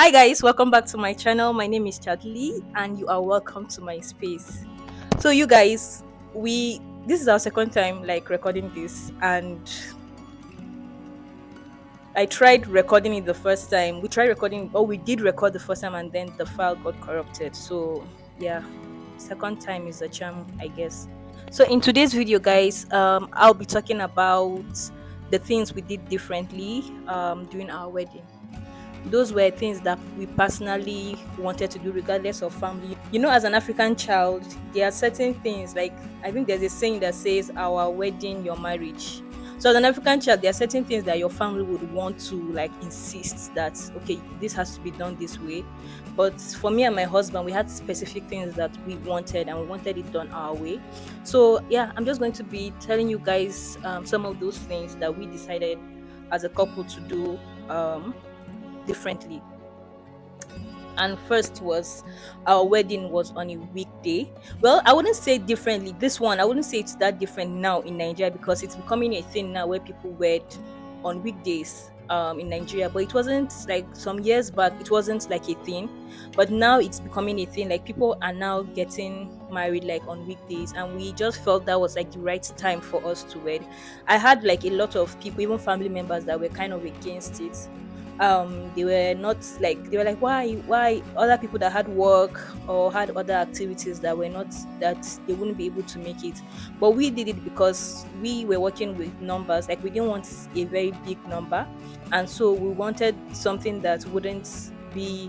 Hi guys, welcome back to my channel. My name is Chadley and you are welcome to my space. So you guys, we this is our second time like recording this, and I tried recording it the first time. We did record the first time and then the file got corrupted. So yeah, second time is a charm, I guess. So in today's video guys, I'll be talking about the things we did differently during our wedding. Those were things that we personally wanted to do regardless of family. As an African child, there are certain things, like I think there's a saying that says our wedding, your marriage. So as an African child, there are certain things that your family would want to like insist that okay, this has to be done this way. But for me and my husband, we had specific things that we wanted, and we wanted it done our way. So yeah, I'm just going to be telling you guys some of those things that we decided as a couple to do differently. And first was, our wedding was on a weekday. Well, I wouldn't say differently. This one, I wouldn't say it's that different now in Nigeria, because it's becoming a thing now where people wed on weekdays in Nigeria. But it wasn't like some years back, it wasn't like a thing. But now it's becoming a thing. Like people are now getting married like on weekdays, and we just felt that was like the right time for us to wed. I had like a lot of people, even family members, that were kind of against it. They were not like, they were like, why other people that had work or had other activities that were not, that they wouldn't be able to make it. But we did it because we were working with numbers. Like we didn't want a very big number, and so we wanted something that wouldn't be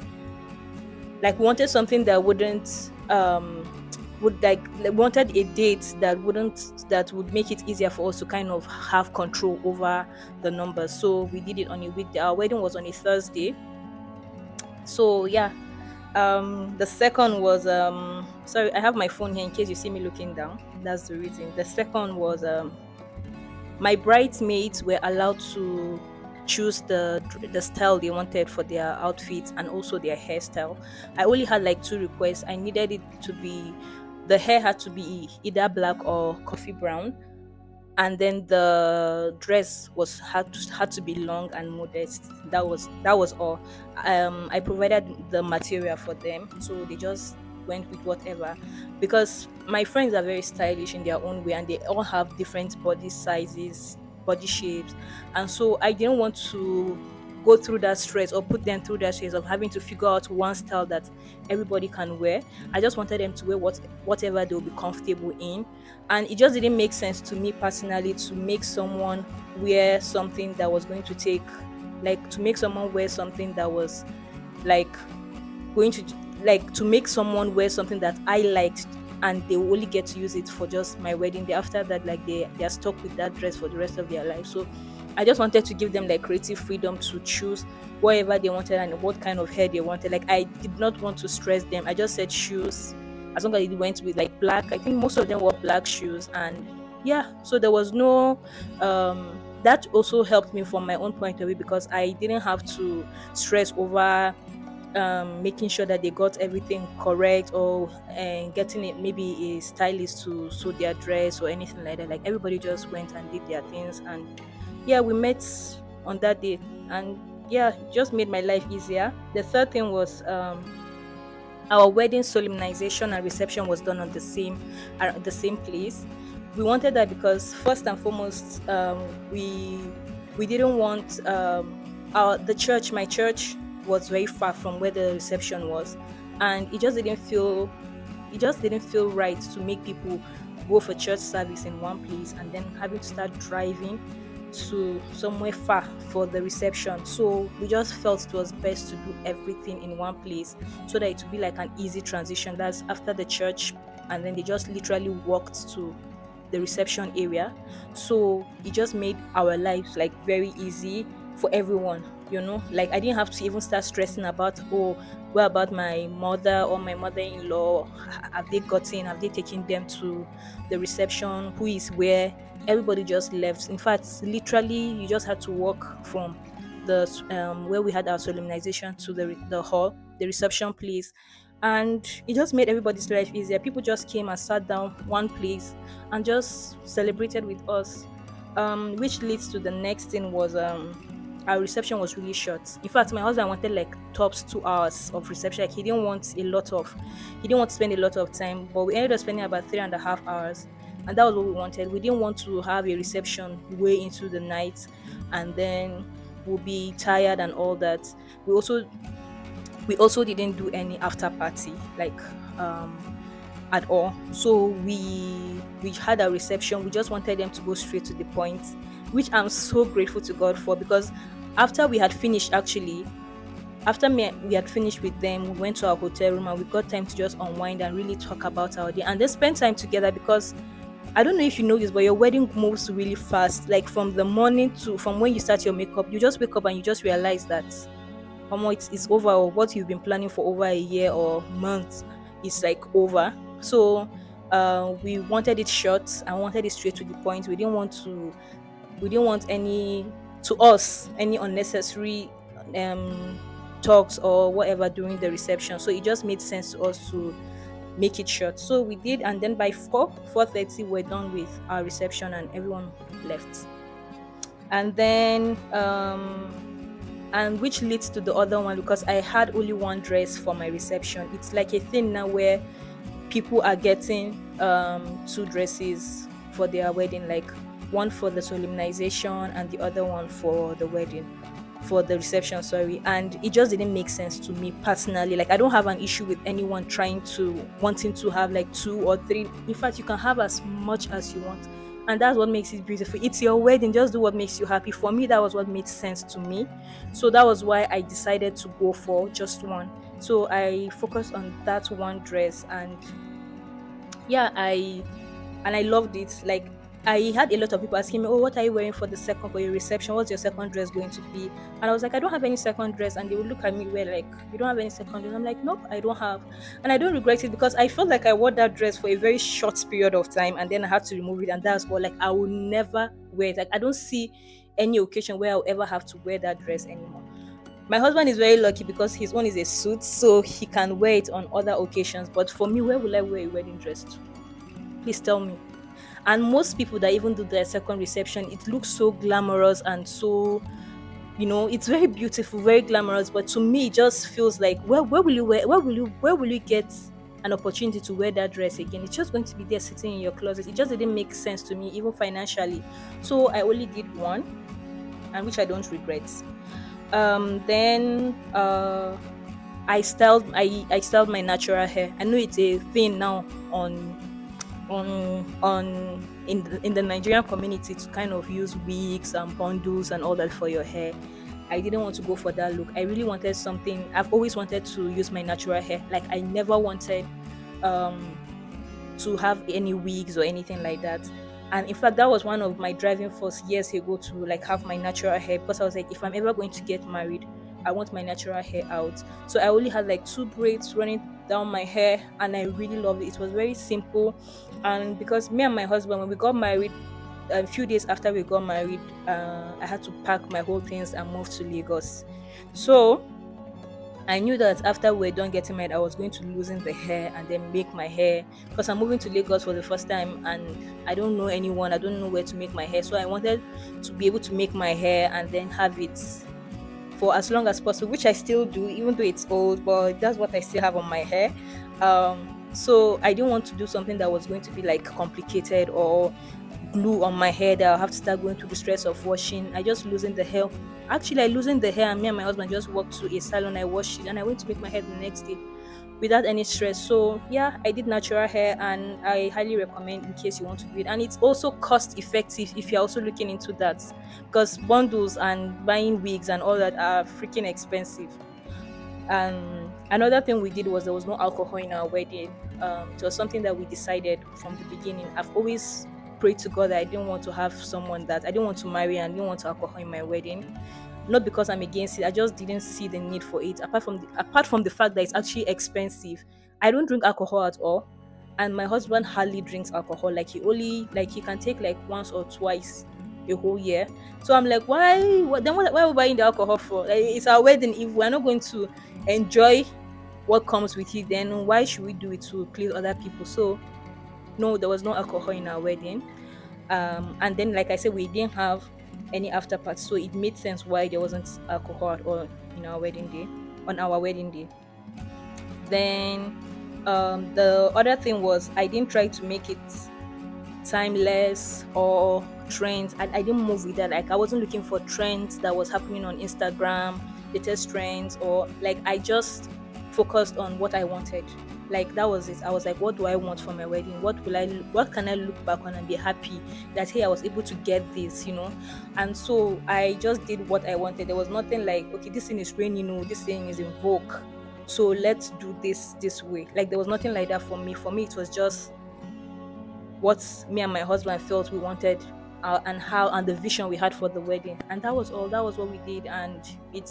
like, we wanted something that wouldn't would like wanted a date that would make it easier for us to kind of have control over the numbers. So we did it on a weekday. Our wedding was on a Thursday. So yeah, the second was, sorry, I have my phone here in case you see me looking down. That's the reason. The second was, my bridesmaids were allowed to choose the style they wanted for their outfits and also their hairstyle. I only had like two requests. I needed it to be, the hair had to be either black or coffee brown, and then the dress had to be long and modest. That was all. I provided the material for them, so they just went with whatever, because my friends are very stylish in their own way, and they all have different body sizes, body shapes. And so I didn't want to go through that stress or put them through that stress of having to figure out one style that everybody can wear. I just wanted them to wear whatever they'll be comfortable in. And it just didn't make sense to me personally to make someone wear something that was going to take, like, to make someone wear something that was like going to, like, to make someone wear something that I liked, and they will only get to use it for just my wedding day. After that, like, they are stuck with that dress for the rest of their life. So I just wanted to give them like creative freedom to choose whatever they wanted and what kind of hair they wanted. Like, I did not want to stress them. I just said shoes, as long as it went with like black. I think most of them wore black shoes, and yeah, so there was no that also helped me from my own point of view, because I didn't have to stress over making sure that they got everything correct, or getting it, maybe a stylist to sew their dress or anything like that. Like, everybody just went and did their things, and yeah, we met on that day, and yeah, it just made my life easier. The third thing was, our wedding solemnization and reception was done on the same place. We wanted that because, first and foremost, we didn't want, my church was very far from where the reception was, and it just didn't feel right to make people go for church service in one place and then having to start driving to somewhere far for the reception. So we just felt it was best to do everything in one place, so that it would be like an easy transition. That's after the church, and then they just literally walked to the reception area. So it just made our lives like very easy for everyone. Like, I didn't have to even start stressing about, oh, what about my mother or my mother-in-law? Have they taken them to the reception? Who is where? Everybody just left. In fact, literally, you just had to walk from where we had our solemnization to the hall, the reception place, and it just made everybody's life easier. People just came and sat down one place and just celebrated with us. Which leads to the next thing was, our reception was really short. In fact, my husband wanted like tops 2 hours of reception. Like he didn't want to spend a lot of time, but we ended up spending about 3.5 hours, and that was what we wanted. We didn't want to have a reception way into the night, and then we'll be tired and all that. We also we also didn't do any after party like um at all. So we had a reception. We just wanted them to go straight to the point, which I'm so grateful to God for, because after we had finished actually we had finished with them, we went to our hotel room and we got time to just unwind and really talk about our day and then spend time together. Because I don't know if you know this, but your wedding moves really fast. Like from the morning to from when you start your makeup, you just wake up and you just realize that it's over, or what you've been planning for over a year or months is like over. So we wanted it short and wanted it straight to the point. We didn't want any unnecessary um talks or whatever during the reception. So it just made sense to us to make it short. So we did, and then by 4:30 we're done with our reception and everyone left. And then and which leads to the other one, because I had only one dress for my reception. It's like a thing now where people are getting two dresses for their wedding, like one for the solemnization and the other one for the wedding, for the reception, sorry. And it just didn't make sense to me personally. Like I don't have an issue with anyone wanting to have like two or three. In fact, you can have as much as you want, and that's what makes it beautiful. It's your wedding, just do what makes you happy. For me, that was what made sense to me. So that was why I decided to go for just one. So I focused on that one dress, and yeah, I loved it. Like I had a lot of people asking me, "Oh, what are you wearing for your reception? What's your second dress going to be?" And I was like, "I don't have any second dress." And they would look at me, "We're like, you don't have any second dress?" I'm like, "Nope, I don't have." And I don't regret it, because I felt like I wore that dress for a very short period of time, and then I had to remove it, and that's what, like, I will never wear it. Like I don't see any occasion where I'll ever have to wear that dress anymore. My husband is very lucky because his own is a suit, so he can wear it on other occasions. But for me, where will I wear a wedding dress to? Please tell me. And most people that even do their second reception, it looks so glamorous and so, it's very beautiful, very glamorous. But to me, it just feels like, where will you wear? Where will you get an opportunity to wear that dress again? It's just going to be there sitting in your closet. It just didn't make sense to me, even financially. So I only did one, and which I don't regret. Then I styled my natural hair. I know it's a thing now in the Nigerian community to kind of use wigs and bundles and all that for your hair. I didn't want to go for that look. I really wanted something. I've always wanted to use my natural hair. Like I never wanted um to have any wigs or anything like that. And in fact, that was one of my driving force years ago to like have my natural hair, because I was like, if I'm ever going to get married, I want my natural hair out. So I only had like two braids running down my hair, and I really loved it. It was very simple. And because me and my husband, when we got married, a few days after we got married, I had to pack my whole things and move to Lagos. So I knew that after we're done getting married, I was going to loosen the hair and then make my hair, because I'm moving to Lagos for the first time and I don't know anyone. I don't know where to make my hair. So I wanted to be able to make my hair and then have it for as long as possible, which I still do, even though it's old, but that's what I still have on my hair. So I didn't want to do something that was going to be like complicated or glue on my hair that I'll have to start going through the stress of washing. I just loosened the hair. Actually, I loosened the hair, and me and my husband just walked to a salon. I washed it, and I went to make my hair the next day without any stress. So yeah, I did natural hair, and I highly recommend in case you want to do it. And it's also cost effective if you're also looking into that, because bundles and buying wigs and all that are freaking expensive. And another thing we did was there was no alcohol in our wedding. It was something that we decided from the beginning. I've always prayed to God that I didn't want to have someone that I didn't want to marry and didn't want alcohol in my wedding. Not because I'm against it, I just didn't see the need for it. Apart from the fact that it's actually expensive, I don't drink alcohol at all, and my husband hardly drinks alcohol. Like he can take like once or twice a whole year. So I'm like, why are we buying the alcohol for? Like, it's our wedding. If we're not going to enjoy what comes with it, then why should we do it to please other people? So no, there was no alcohol in our wedding. And then, like I said, we didn't have any after party. So it made sense why there wasn't alcohol at all in our wedding day, on our wedding day. Then the other thing was I didn't try to make it timeless or trends. I didn't move with that. Like I wasn't looking for trends that was happening on Instagram, latest trends, or like I just focused on what I wanted. Like that was it. I was like, what do I want for my wedding? What can I look back on and be happy that hey, I was able to get this, you know? And so I just did what I wanted. There was nothing like, okay, this thing is raining, you know, this thing is in vogue. So let's do this way. Like there was nothing like that for me. For me, it was just what me and my husband felt we wanted, and how and the vision we had for the wedding, and that was all. That was what we did, and it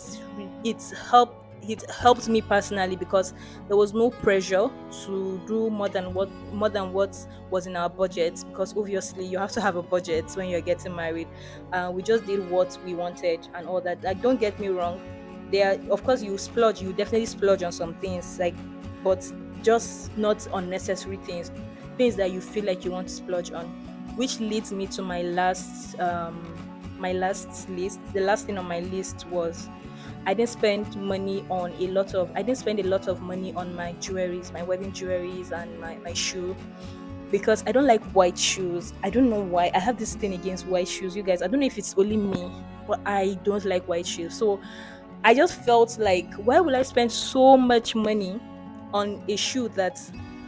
helped me personally because there was no pressure to do more than what was in our budget, because obviously you have to have a budget when you're getting married. We just did what we wanted and all that. Like don't get me wrong, there of course you definitely splurge on some things, like, but just not unnecessary things that you feel like you want to splurge on. Which leads me to my last list. The last thing on my list was I didn't spend a lot of money on my jewelries, my wedding jewelries and my shoe, because I don't like white shoes. I don't know why. I have this thing against white shoes, you guys. I don't know if it's only me, but I don't like white shoes. So I just felt like, why will I spend so much money on a shoe that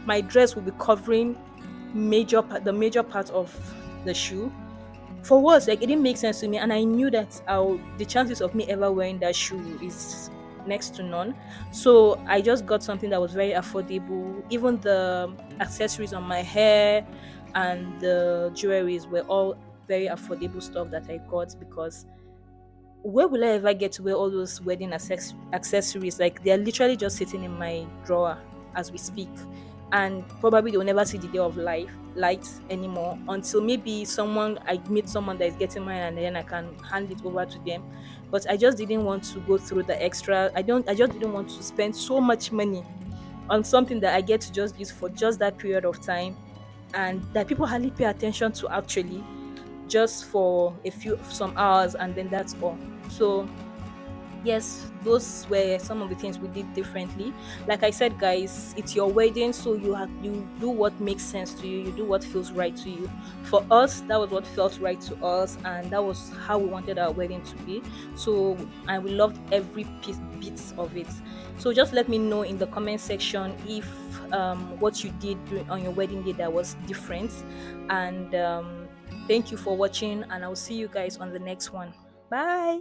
my dress will be covering the major part of the shoe? For what? Like it didn't make sense to me, and I knew that the chances of me ever wearing that shoe is next to none. So I just got something that was very affordable. Even the accessories on my hair and the jewelries were all very affordable stuff that I got, because where will I ever get to wear all those wedding accessories? Like they're literally just sitting in my drawer as we speak, and probably they'll never see the day of light anymore, until maybe someone I meet someone that is getting married, and then I can hand it over to them. But I just didn't want to go through the extra. I just didn't want to spend so much money on something that I get to just use for just that period of time, and that people hardly pay attention to, actually, just for some hours, and then that's all. So yes, those were some of the things we did differently. Like I said, guys, it's your wedding, so you do what makes sense to you. You do what feels right to you. For us, that was what felt right to us, and that was how we wanted our wedding to be. So, and we loved every bit of it. So just let me know in the comment section if what you did on your wedding day that was different. And thank you for watching, and I'll see you guys on the next one. Bye.